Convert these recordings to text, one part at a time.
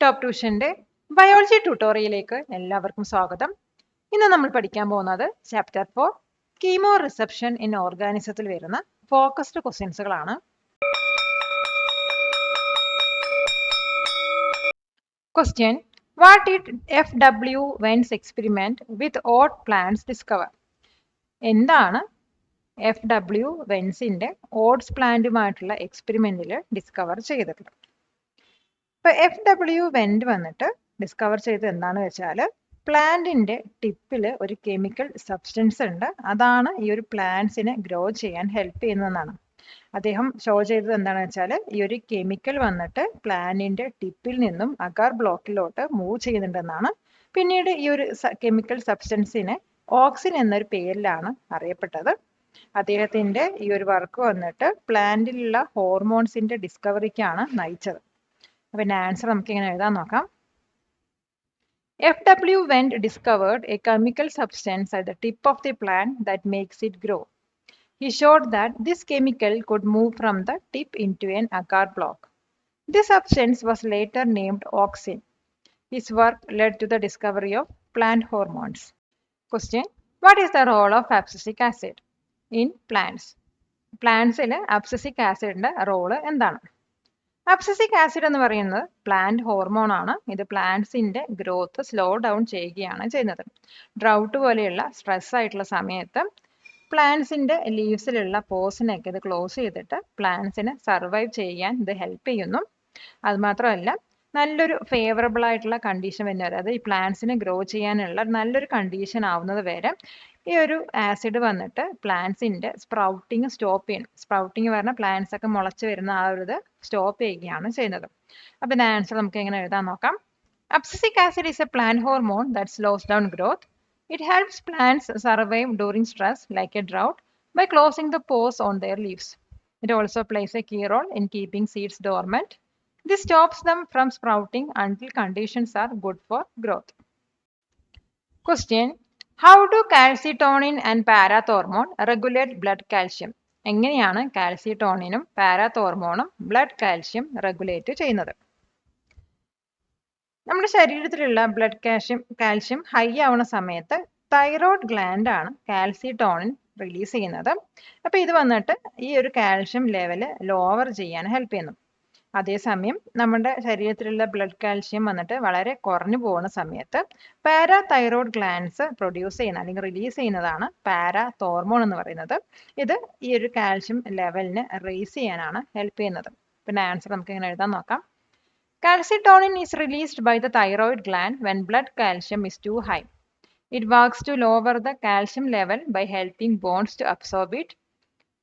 Top ട്യൂഷന്റെ biology ട്യൂട്ടോറിയലിലേക്ക് എല്ലാവർക്കും സ്വാഗതം. ഇന്ന് നമ്മൾ പഠിക്കാൻ പോകുന്നത് ചാപ്റ്റർ 4 കീമോ റിസപ്ഷൻ ഇൻ ഓർഗാനിസത്തിൽ വരുന്ന ഫോക്കസ്ഡ് ക്വസ്റ്റ്യൻസുകളാണ്. Question: what did FW Wentz experiment with oat plants discover? എന്താണ് FW വെൻസിന്റെ ഓട്സ് പ്ലാന്റുമായിട്ടുള്ള എക്സ്പെരിമെന്റിൽ ഡിസ്കവർ ചെയ്തിട്ടുള്ളത്? ഇപ്പൊ FW വെന്റ് വന്നിട്ട് ഡിസ്കവർ ചെയ്തത് എന്താണെന്ന് വെച്ചാൽ പ്ലാന്റിന്റെ ടിപ്പിൽ ഒരു കെമിക്കൽ സബ്സ്റ്റൻസ് ഉണ്ട്, അതാണ് ഈ ഒരു പ്ലാന്റ്സിനെ ഗ്രോ ചെയ്യാൻ ഹെൽപ്പ് ചെയ്യുന്നതെന്നാണ് അദ്ദേഹം ഷോ ചെയ്തത്. എന്താണെന്ന് വെച്ചാൽ ഈ ഒരു കെമിക്കൽ വന്നിട്ട് പ്ലാന്റിന്റെ ടിപ്പിൽ നിന്നും അഗാർ ബ്ലോക്കിലോട്ട് മൂവ് ചെയ്യുന്നുണ്ടെന്നാണ്. പിന്നീട് ഈ ഒരു കെമിക്കൽ സബ്സ്റ്റൻസിനെ ഓക്സിൻ എന്നൊരു പേരിലാണ് അറിയപ്പെട്ടത്. അദ്ദേഹത്തിന്റെ ഈ ഒരു വർക്ക് വന്നിട്ട് പ്ലാന്റിലുള്ള ഹോർമോൺസിന്റെ ഡിസ്കവറിക്കാണ് നയിച്ചത്. പിന്നെ ആൻസർ നമുക്ക് ഇങ്ങനെ എഴുതാൻ നോക്കാം. FW Went discovered a chemical substance at the tip of the plant that makes it grow. He showed that this chemical could move from the tip into an agar block. This substance was later named auxin. His work led to the discovery of plant hormones. Question: what is the role of abscisic acid in plants? പ്ലാന്റ്സിൽ abscisic ആസിഡിന്റെ role എന്താണ്? Abscisic acid എന്ന് പറയുന്നത് plant hormone ആണ്. ഇത് പ്ലാന്റ്സിന്റെ growth slow down ചെയ്യുകയാണ് ചെയ്യുന്നത്. Drought പോലെയുള്ള stress ആയിട്ടുള്ള സമയത്ത് പ്ലാന്റ്സിന്റെ ലീവ്സിലുള്ള പോസിനൊക്കെ ഇത് ക്ലോസ് ചെയ്തിട്ട് പ്ലാന്റ്സിന് സർവൈവ് ചെയ്യാൻ ഇത് ഹെൽപ്പ് ചെയ്യുന്നു. അതുമാത്രമല്ല, നല്ലൊരു ഫേവറബിൾ ആയിട്ടുള്ള കണ്ടീഷൻ വരുന്നത്, അതായത് ഈ പ്ലാന്റ്സിനെ ഗ്രോ ചെയ്യാനുള്ള നല്ലൊരു കണ്ടീഷൻ ആവുന്നത് വരെ ഈ ഒരു ആസിഡ് വന്നിട്ട് പ്ലാന്റ്സിന്റെ സ്പ്രൗട്ടിങ് സ്റ്റോപ്പ് ചെയ്യണം. സ്പ്രൗട്ടിങ് പറഞ്ഞാൽ പ്ലാന്റ്സ് ഒക്കെ മുളച്ച് വരുന്ന ആ ഒരു ഇത് സ്റ്റോപ്പ് ചെയ്യുകയാണ് ചെയ്യുന്നത്. അപ്പൊ ഇതിന്റെ ആൻസർ നമുക്ക് എങ്ങനെ എഴുതാൻ നോക്കാം. Abscisic acid is A plant hormone that slows down growth. It helps plants survive during stress like a drought by closing the pores on their leaves. It also plays a key role in keeping seeds dormant. This stops them from sprouting until conditions are good for growth. Question: how do calcitonin and parathormone regulate blood calcium? എങ്ങനെയാണ് കാൽസിട്ടോണിനും പാരാതോർമോണും blood calcium regulate ചെയ്യുന്നത്? നമ്മുടെ ശരീരത്തിലുള്ള blood calcium high ആവുന്ന സമയത്ത് thyroid gland ആണ് calcitonin release ചെയ്യുന്നത്. അപ്പൊ ഇത് വന്നിട്ട് ഈ ഒരു കാൽഷ്യം ലെവല് ലോവർ ചെയ്യാൻ ഹെൽപ്പ് ചെയ്യുന്നു. അതേസമയം നമ്മുടെ ശരീരത്തിലുള്ള ബ്ലഡ് കാൽഷ്യം വന്നിട്ട് വളരെ കുറഞ്ഞു പോകുന്ന സമയത്ത് പാരാതൈറോയ്ഡ് ഗ്ലാൻഡ്സ് പ്രൊഡ്യൂസ് ചെയ്യുന്ന അല്ലെങ്കിൽ റിലീസ് ചെയ്യുന്നതാണ് പാരാതോർമോൺ എന്ന് പറയുന്നത്. ഇത് ഈ ഒരു കാൽഷ്യം ലെവലിനെ റേസ് ചെയ്യാനാണ് ഹെൽപ്പ് ചെയ്യുന്നത്. പിന്നെ ആൻസർ നമുക്ക് ഇങ്ങനെ എഴുതാൻ നോക്കാം. Calcitonin is released by the thyroid gland when blood calcium is too high. It works to lower the calcium level by helping bones to absorb it.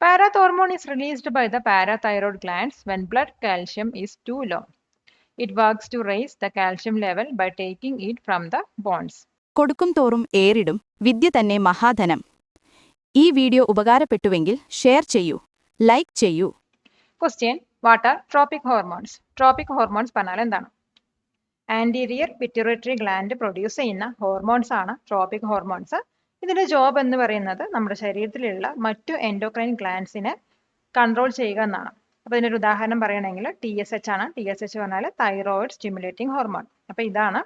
Parathormone is released by the parathyroid glands when blood calcium is too low. It works to raise the calcium level by taking it from the bones. കൊടുക്കും തോറും ഏറിടും വിദ്യ തന്നെ മഹാധനം. ഈ video ഉപകാരപ്പെട്ടുവെങ്കിൽ share ചെയ്യൂ, like ചെയ്യൂ. Question: what are tropic hormones? Tropic hormones പറഞ്ഞാൽ എന്താണ്? Anterior pituitary gland produce ചെയ്യുന്ന hormones ആണ് ട്രോപ്പിക് ഹോർമോൺസ്. ഇതിന്റെ ജോബ് എന്ന് പറയുന്നത് നമ്മുടെ ശരീരത്തിലുള്ള മറ്റു എൻഡോക്രൈൻ ഗ്ലാൻഡ്സിനെ കൺട്രോൾ ചെയ്യുക എന്നാണ്. അപ്പൊ ഇതിനൊരു ഉദാഹരണം പറയുകയാണെങ്കിൽ TSH ആണ്. TSH പറഞ്ഞാൽ തൈറോയിഡ് സ്റ്റിമുലേറ്റിംഗ് ഹോർമോൺ. അപ്പൊ ഇതാണ്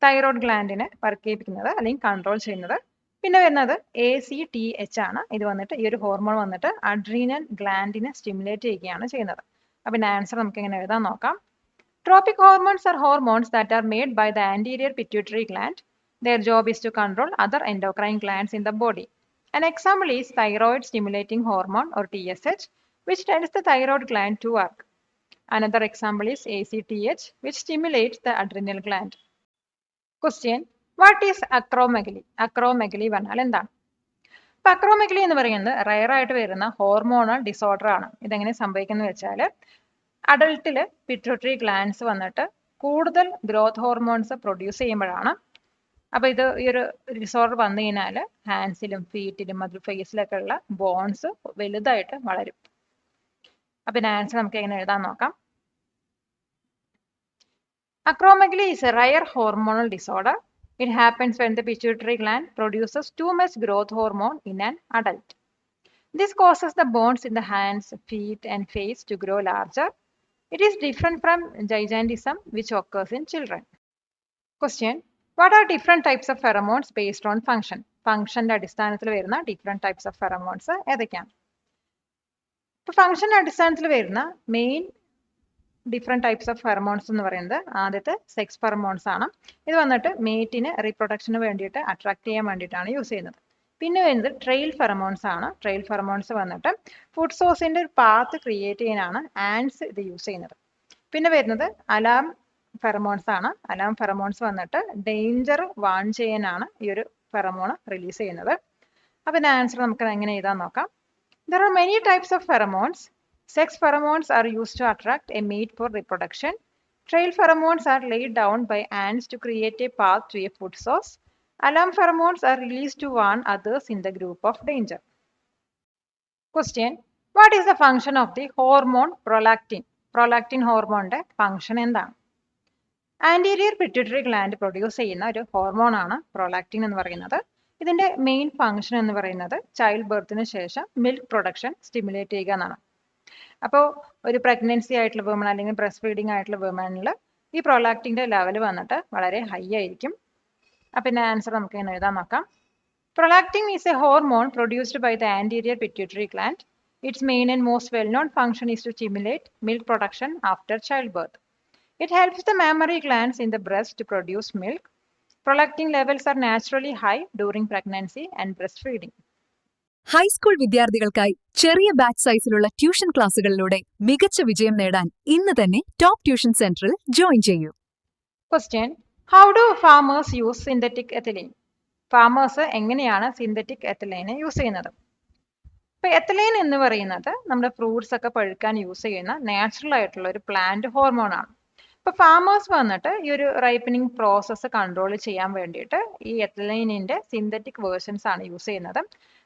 തൈറോയ്ഡ് ഗ്ലാൻഡിനെ വർക്ക് ചെയ്യിപ്പിക്കുന്നത് അല്ലെങ്കിൽ കൺട്രോൾ ചെയ്യുന്നത്. പിന്നെ വരുന്നത് ACTH ആണ്. ഇത് വന്നിട്ട് ഈ ഒരു ഹോർമോൺ വന്നിട്ട് അഡ്രീനൽ ഗ്ലാൻഡിനെ സ്റ്റിമുലേറ്റ് ചെയ്യുകയാണ് ചെയ്യുന്നത്. അപ്പൊ ആൻസർ നമുക്ക് എങ്ങനെ എഴുതാൻ നോക്കാം. Tropic hormones are hormones that are made by the anterior pituitary gland. Their job is to control other endocrine glands in the body. An example is thyroid stimulating hormone or TSH, which tells the thyroid gland to work. Another example is ACTH, which stimulates the adrenal gland. Question: what is acromegaly? Acromegaly പറഞ്ഞാൽ എന്താണ്? അപ്പൊ acromegaly എന്ന് പറയുന്നത് rare ആയിട്ട് വരുന്ന hormonal disorder ആണ്. ഇതെങ്ങനെ സംഭവിക്കുന്നത് വെച്ചാൽ അഡൾട്ടില് പിറ്റ്യൂട്ടറി ഗ്ലാൻഡ്സ് വന്നിട്ട് കൂടുതൽ ഗ്രോത്ത് ഹോർമോൺസ് പ്രൊഡ്യൂസ് ചെയ്യുമ്പോഴാണ്. അപ്പൊ ഇത് ഈ ഒരു ഡിസോർഡർ വന്നു കഴിഞ്ഞാൽ ഹാൻഡ്സിലും ഫീറ്റിലും അതിൽ ഫേസിലൊക്കെ ഉള്ള ബോൺസ് വലുതായിട്ട് വളരും. അപ്പൊ ആൻസർ നമുക്ക് എങ്ങനെ എഴുതാൻ നോക്കാം. Acromegaly is a rare hormonal disorder. It happens when the pituitary gland produces too much growth hormone in an adult. This causes the bones in the hands, feet, and face to grow larger. It is different from gigantism, which occurs in children. Question: what are different types of pheromones based on function? Function അടിസ്ഥാനത്തിൽ വരുന്ന different types of pheromones ഏതൊക്കെയാണ്? ഇപ്പോൾ function അടിസ്ഥാനത്തിൽ വരുന്ന main different types of pheromones എന്ന് പറയുന്നത് ആദ്യത്തെ sex pheromones ആണ്. ഇത് വന്നിട്ട് മേറ്റിന് റീപ്രൊഡക്ഷന് വേണ്ടിയിട്ട് അട്രാക്ട് ചെയ്യാൻ വേണ്ടിയിട്ടാണ് യൂസ് ചെയ്യുന്നത്. പിന്നെ വരുന്നത് ട്രെയിൽ ഫെറമോൺസ് ആണ്. ട്രെയിൽ ഫെറമോൺസ് വന്നിട്ട് ഫുഡ് സോഴ്സിന്റെ ഒരു പാത്ത് ക്രിയേറ്റ് ചെയ്യാനാണ് ആൻഡ്സ് ഇത് യൂസ് ചെയ്യുന്നത്. പിന്നെ വരുന്നത് അലാം ഫെറമോൺസ് ആണ്. അലാം ഫെറമോൺസ് വന്നിട്ട് ഡേഞ്ചർ വാൺ ചെയ്യാനാണ് ഈ ഒരു ഫെറമോൺ റിലീസ് ചെയ്യുന്നത്. അപ്പം ഇതിന്റെ ആൻസർ നമുക്ക് എങ്ങനെ എഴുതാൻ നോക്കാം. There are many types of pheromones. Sex pheromones are used to attract a mate for reproduction. Trail pheromones are laid down by ants to create a path to a food source. Alarm pheromones are released to warn others in the group of danger. Question: what is the function of the hormone prolactin? Prolactin hormone function എന്താണ്? Anterior pituitary gland produce ചെയ്യുന്ന ഒരു hormone ആണ് prolactin എന്ന് പറയുന്നത്. ഇതിന്റെ main function എന്ന് പറയുന്നത് child ബർത്തിന് ശേഷം മിൽക്ക് പ്രൊഡക്ഷൻ സ്റ്റിമുലേറ്റ് ചെയ്യുക എന്നാണ്. അപ്പോൾ ഒരു പ്രഗ്നൻസി ആയിട്ടുള്ള വുമൺ അല്ലെങ്കിൽ ബ്രസ്റ്റ് ഫീഡിംഗ് ആയിട്ടുള്ള വുമണിൽ ഈ പ്രൊലാക്റ്റിൻ്റെ ലെവൽ വന്നിട്ട് വളരെ ഹൈ ആയിരിക്കും. അപ്പം ഇതിൻ്റെ ആൻസർ നമുക്ക് ഇങ്ങനെ എഴുതാൻ നോക്കാം. Prolactin is a hormone produced by the anterior pituitary gland. Its main and most well known function is to stimulate milk production after child birth. It helps the mammary glands in the breast to produce milk. Prolactin levels are naturally high during pregnancy and breastfeeding. High school വിദ്യാർത്ഥികൾക്കായി ചെറിയ batch സൈസിലുള്ള tuition ക്ലാസുകളിലൂടെ മികച്ച വിജയം നേടാൻ ഇന്ന് തന്നെ top tuition സെന്ററിൽ join ചെയ്യൂ. Question: how do farmers use synthetic ethylene? Farmers എങ്ങനെയാണ് സിന്തറ്റിക് എത്തലൈനെ യൂസ് ചെയ്യുന്നത്? ഇപ്പൊ എത്തലൈൻ എന്ന് പറയുന്നത് നമ്മുടെ ഫ്രൂട്ട്സ് ഒക്കെ പഴുക്കാൻ യൂസ് ചെയ്യുന്ന നാച്ചുറൽ ആയിട്ടുള്ള ഒരു പ്ലാന്റ് ഹോർമോൺ ആണ്. ഇപ്പോൾ ഫാമേഴ്സ് വന്നിട്ട് ഈ ഒരു റൈപ്പനിങ് പ്രോസസ്സ് കൺട്രോൾ ചെയ്യാൻ വേണ്ടിയിട്ട് ഈ എത്തലൈനിൻ്റെ സിന്തറ്റിക് വേർഷൻസ് ആണ് യൂസ് ചെയ്യുന്നത്.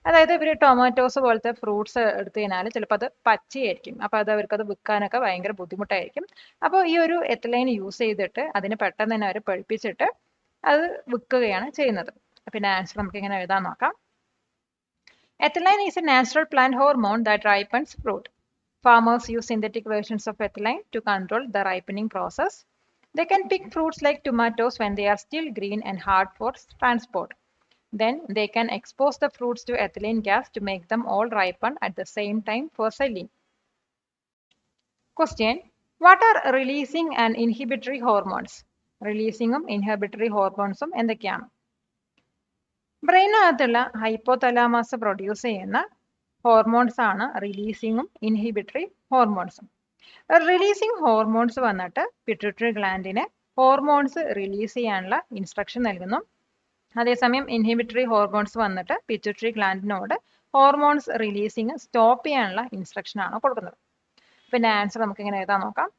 അതായത് ഇവർ ടൊമാറ്റോസ് പോലത്തെ ഫ്രൂട്ട്സ് എടുത്തു കഴിഞ്ഞാൽ ചിലപ്പോൾ അത് പച്ചയായിരിക്കും. അപ്പോൾ അത് അവർക്കത് വിൽക്കാനൊക്കെ ഭയങ്കര ബുദ്ധിമുട്ടായിരിക്കും. അപ്പോൾ ഈ ഒരു എത്തലൈൻ യൂസ് ചെയ്തിട്ട് അതിന് പെട്ടെന്ന് തന്നെ അവർ പഴുപ്പിച്ചിട്ട് അത് വിൽക്കുകയാണ് ചെയ്യുന്നത്. പിന്നെ ആൻസർ നമുക്ക് ഇങ്ങനെ എഴുതാൻ നോക്കാം. Ethylene is a natural plant hormone that ripens fruit. Farmers use synthetic versions of ethylene to control the ripening process. They can pick fruits like tomatoes when they are still green and hard for transport. Then they can expose the fruits to ethylene gas to make them all ripen at the same time for selling. Question: what are releasing and inhibitory hormones? Releasing inhibitory hormones എന്തൊക്കെയാണ്? ബ്രെയിനകത്തുള്ള hypothalamus produce ചെയ്യുന്ന hormones ആണ് റിലീസിങ്ങും inhibitory ഹോർമോൺസും. Releasing hormones വന്നിട്ട് pituitary ഗ്ലാൻഡിനെ hormones release ചെയ്യാനുള്ള instruction നൽകുന്നു. അതേസമയം ഇൻഹിബിറ്ററി ഹോർമോൺസ് വന്നിട്ട് പിറ്റ്യൂട്ടറി ഗ്ലാൻഡിനോട് ഹോർമോൺസ് റിലീസിങ് സ്റ്റോപ്പ് ചെയ്യാനുള്ള ഇൻസ്ട്രക്ഷൻ ആണ് കൊടുക്കുന്നത്. പിന്നെ ആൻസർ നമുക്ക് ഇങ്ങനെ എഴുതാൻ നോക്കാം.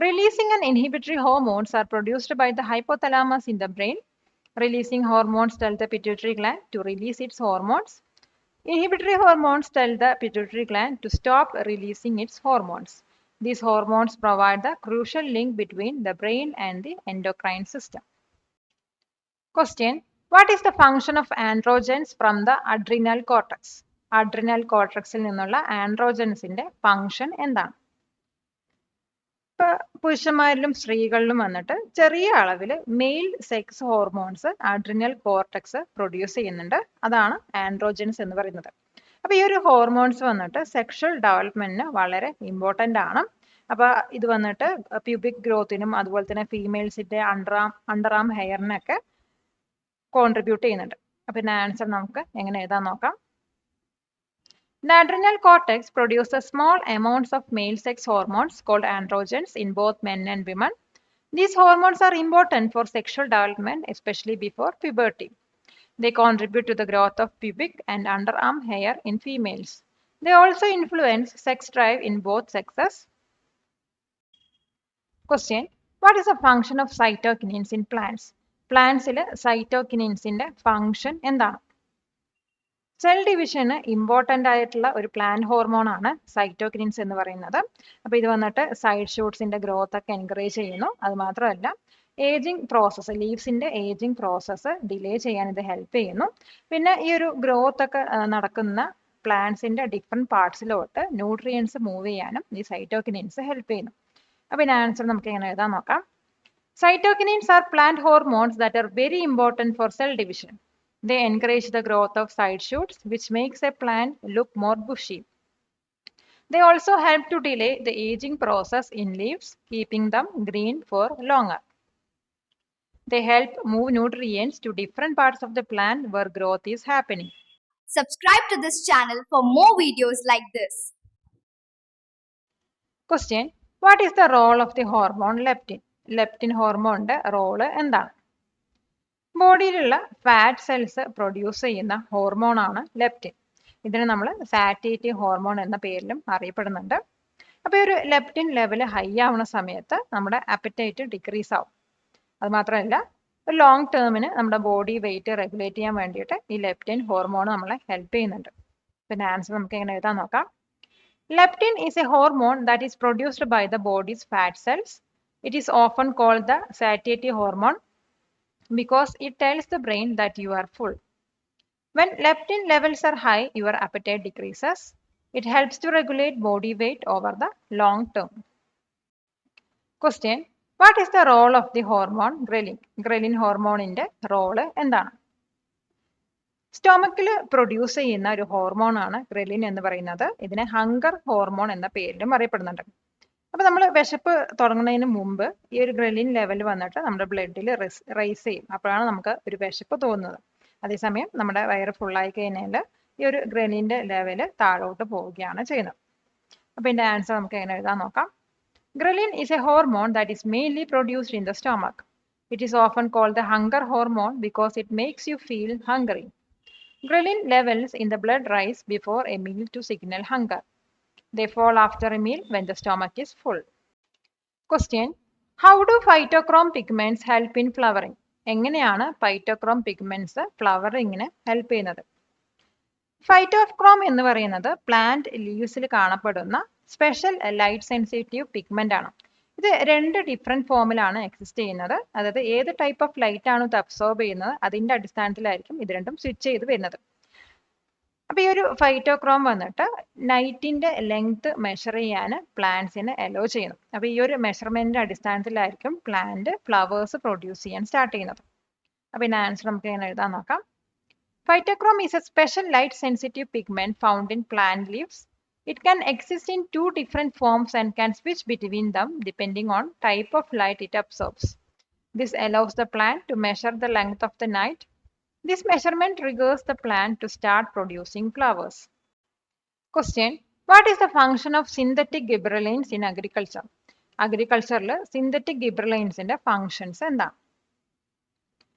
Releasing and inhibitory hormones are produced by the hypothalamus in the brain. Releasing hormones tell the pituitary gland to release its hormones. Inhibitory hormones tell the pituitary gland to stop releasing its hormones. These hormones provide the crucial link between the brain and the endocrine system. Question: what is the function of androgens from the adrenal cortex? Adrenal cortex-il ninnulla androgensinte function endana? ഇപ്പോൾ പുരുഷന്മാരിലും സ്ത്രീകളിലും വന്നിട്ട് ചെറിയ അളവിൽ male sex hormones adrenal cortex produce ചെയ്യുന്നുണ്ട്. അതാണ് androgens എന്ന് പറയുന്നത്. അപ്പോൾ ഈ ഒരു ഹോർമോൺസ് വന്നിട്ട് സെക്ഷൽ ഡെവലപ്മെന്റിന് വളരെ ഇമ്പോർട്ടൻ്റ് ആണ്. അപ്പോൾ ഇത് വന്നിട്ട് പ്യൂബിക് ഗ്രോത്തിനും അതുപോലെ തന്നെ ഫീമെയിൽസിൻ്റെ അണ്ടർ ആം ഹെയറിനൊക്കെ കോൺട്രിബ്യൂട്ട് ചെയ്യുന്നുണ്ട്. അപ്പോൾ ഇതിൻ്റെ ആൻസർ നമുക്ക് എങ്ങനെ എഴുതാൻ നോക്കാം. The adrenal cortex produces small amounts of male sex hormones called androgens in both men and women. These hormones are important for sexual development, especially before puberty. They contribute to the growth of pubic and underarm hair in females. They also influence sex drive in both sexes. Question: what is the function of cytokinins in plants? Plants-il cytokinins-ന്റെ function എന്താണ്? Cell ഡിവിഷന് important ആയിട്ടുള്ള ഒരു plant hormone ആണ് സൈറ്റോകിനിൻസ് എന്ന് പറയുന്നത്. അപ്പോൾ ഇത് വന്നിട്ട് side ഷൂട്ട്സിന്റെ ഗ്രോത്ത് ഒക്കെ എൻകറേജ് ചെയ്യുന്നു. അത് മാത്രമല്ല ഏജിങ് പ്രോസസ്സ്, ലീവ്സിന്റെ ഏജിങ് പ്രോസസ്സ് ഡിലേ ചെയ്യാൻ ഇത് ഹെൽപ്പ് ചെയ്യുന്നു. പിന്നെ ഈ ഒരു ഗ്രോത്ത് ഒക്കെ നടക്കുന്ന പ്ലാന്റ്സിന്റെ ഡിഫറെൻറ്റ് പാർട്സിലോട്ട് ന്യൂട്രിയൻസ് മൂവ് ചെയ്യാനും ഈ സൈറ്റോകിനിൻസ് ഹെൽപ്പ് ചെയ്യുന്നു. അപ്പോൾ ഇതിൻ്റെ ആൻസർ നമുക്ക് എങ്ങനെ എഴുതാൻ നോക്കാം. Cytokinins are plant hormones that are very important for cell division. They encourage the growth of side shoots, which makes a plant look more bushy. They also help to delay the aging process in leaves, keeping them green for longer. They help move nutrients to different parts of the plant where growth is happening. Subscribe to this channel for more videos like this. Question: What is the role of the hormone leptin? Leptin ഹോർമോണിൻ്റെ role എന്താണ്? ബോഡിയിലുള്ള fat cells produce ചെയ്യുന്ന ഹോർമോണാണ് leptin. ഇതിനെ നമ്മൾ സാറ്റിറ്റി hormone എന്ന പേരിലും അറിയപ്പെടുന്നുണ്ട്. അപ്പോൾ ഈ ഒരു ലെപ്റ്റിൻ ലെവൽ ഹൈ ആവുന്ന സമയത്ത് നമ്മുടെ അപ്പറ്റൈറ്റ് ഡിക്രീസ് ആവും. അതുമാത്രമല്ല ഒരു ലോങ് ടേമിന് നമ്മുടെ ബോഡി വെയിറ്റ് റെഗുലേറ്റ് ചെയ്യാൻ വേണ്ടിയിട്ട് ഈ ലെപ്റ്റിൻ ഹോർമോൺ നമ്മളെ ഹെൽപ്പ് ചെയ്യുന്നുണ്ട്. പിന്നെ ആൻസർ നമുക്ക് എങ്ങനെ എഴുതാൻ നോക്കാം. Leptin is a hormone that is produced by the body's fat cells. It is often called the satiety hormone because it tells the brain that you are full. When leptin levels are high, your appetite decreases. It helps to regulate body weight over the long term. Question: What is the role of the hormone ghrelin? Ghrelin hormone inde role endana? സ്റ്റൊമക്കിൽ produce ചെയ്യുന്ന ഒരു ഹോർമോണാണ് ghrelin എന്ന് പറയുന്നത്. ഇതിനെ hunger hormone എന്ന പേരിലും അറിയപ്പെടുന്നുണ്ട്. അപ്പോൾ നമ്മൾ വിശപ്പ് തുടങ്ങുന്നതിന് മുമ്പ് ഈ ഒരു ഗ്രെലിൻ ലെവൽ വന്നിട്ട് നമ്മുടെ ബ്ലഡിൽ റൈസ് ചെയ്യും. അപ്പോഴാണ് നമുക്ക് ഒരു വിശപ്പ് തോന്നുന്നത്. അതേസമയം നമ്മുടെ വയറ് ഫുള്ളായി കഴിഞ്ഞാൽ ഈ ഒരു ഗ്രെലിൻ്റെ ലെവൽ താഴോട്ട് പോവുകയാണ് ചെയ്യുന്നത്. അപ്പോൾ ഇതിൻ്റെ ആൻസർ നമുക്ക് എങ്ങനെ എഴുതാൻ നോക്കാം. Ghrelin is a hormone that is mainly produced in the stomach. It is often called the hunger hormone because it makes you feel hungry. Ghrelin levels in the blood rise before a meal to signal hunger. They fall after a meal when the stomach is full. Question: How do phytochrome pigments help in flowering? എങ്ങനെയാണ് പൈറ്റോക്രോം pigments ഫ്ലവറിങ്ങിന് help ചെയ്യുന്നത്? ഫൈറ്റോക്രോം എന്ന് പറയുന്നത് plant ലീവ്സിൽ കാണപ്പെടുന്ന special light sensitive pigment ആണ്. ഇത് രണ്ട് different ഫോമിലാണ് exist ചെയ്യുന്നത്. അതായത് ഏത് ടൈപ്പ് ഓഫ് ലൈറ്റ് ആണ് ഇത് അബ്സോർബ് ചെയ്യുന്നത് അതിൻ്റെ അടിസ്ഥാനത്തിലായിരിക്കും ഇത് രണ്ടും സ്വിച്ച് ചെയ്ത് വരുന്നത്. അപ്പോൾ ഈ ഒരു ഫൈറ്റോക്രോം വന്നിട്ട് നൈറ്റിൻ്റെ ലെങ്ത് മെഷർ ചെയ്യാൻ പ്ലാന്റ്സിനെ അലോ ചെയ്യുന്നു. അപ്പോൾ ഈ ഒരു മെഷർമെൻറ്റിൻ്റെ അടിസ്ഥാനത്തിലായിരിക്കും പ്ലാന്റ് ഫ്ലവേഴ്സ് പ്രൊഡ്യൂസ് ചെയ്യാൻ സ്റ്റാർട്ട് ചെയ്യുന്നത്. അപ്പോൾ ഇതിൻ്റെ ആൻസർ നമുക്ക് എങ്ങനെ എഴുതാൻ നോക്കാം. Phytochrome is a special light sensitive pigment found in plant leaves. It can exist in two different forms and can switch between them depending on type of light it absorbs. This allows the plant to measure the length of the night. This measurement triggers the plant to start producing flowers. Question: What is the function of synthetic gibberellins in agriculture? Agriculture synthetic gibberellins ന്റെ functions എന്താണ്?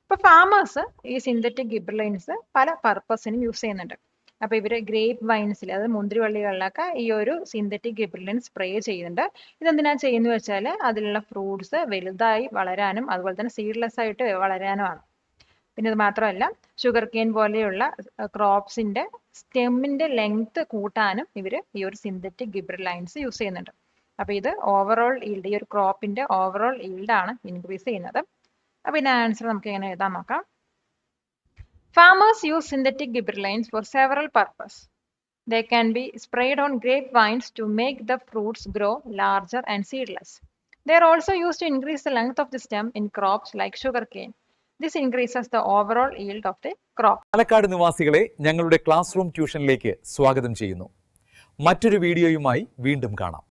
ഇപ്പോൾ farmers ഈ synthetic ഗിബ്രലൈൻസ് പല പർപ്പസിനും use ചെയ്യുന്നുണ്ട്. അപ്പോൾ ഇവർ grape വൈൻസിൽ അതായത് മുന്തിരിവള്ളികളിലൊക്കെ ഈ ഒരു സിന്തറ്റിക് ഗിബ്രലൈൻ സ്പ്രേ ചെയ്യുന്നുണ്ട്. ഇതെന്തിനാണ് ചെയ്യുന്നത് വെച്ചാൽ അതിലുള്ള ഫ്രൂട്ട്സ് വലുതായി വളരാനും അതുപോലെ തന്നെ സീഡ്ലെസ് ആയിട്ട് വളരാനുമാണ്. പിന്നെ ഇത് മാത്രമല്ല ഷുഗർ കെയിൻ പോലെയുള്ള ക്രോപ്സിൻ്റെ സ്റ്റെമ്മിൻ്റെ ലെങ്ത് കൂട്ടാനും ഇവർ ഈ ഒരു സിന്തറ്റിക് ഗിബ്രലൈൻസ് യൂസ് ചെയ്യുന്നുണ്ട്. അപ്പോൾ ഇത് ഓവറോൾ ഈൽഡ് ഈ ഒരു ക്രോപ്പിൻ്റെ ഓവറോൾ ഈൽഡാണ് ഇൻക്രീസ് ചെയ്യുന്നത്. അപ്പോൾ ഇതിൻ്റെ ആൻസർ നമുക്ക് എങ്ങനെ എഴുതാൻ നോക്കാം. Farmers use synthetic gibberellins for several purposes. They can be sprayed on grapevines to make the fruits grow larger and seedless. They are also used to increase the length of the stem in crops like sugarcane. This increases the overall yield of the crop. Palakkad നിവാസികളെ ഞങ്ങളുടെ class room ട്യൂഷനിലേക്ക് സ്വാഗതം ചെയ്യുന്നു. മറ്റൊരു വീഡിയോയുമായി വീണ്ടും കാണാം.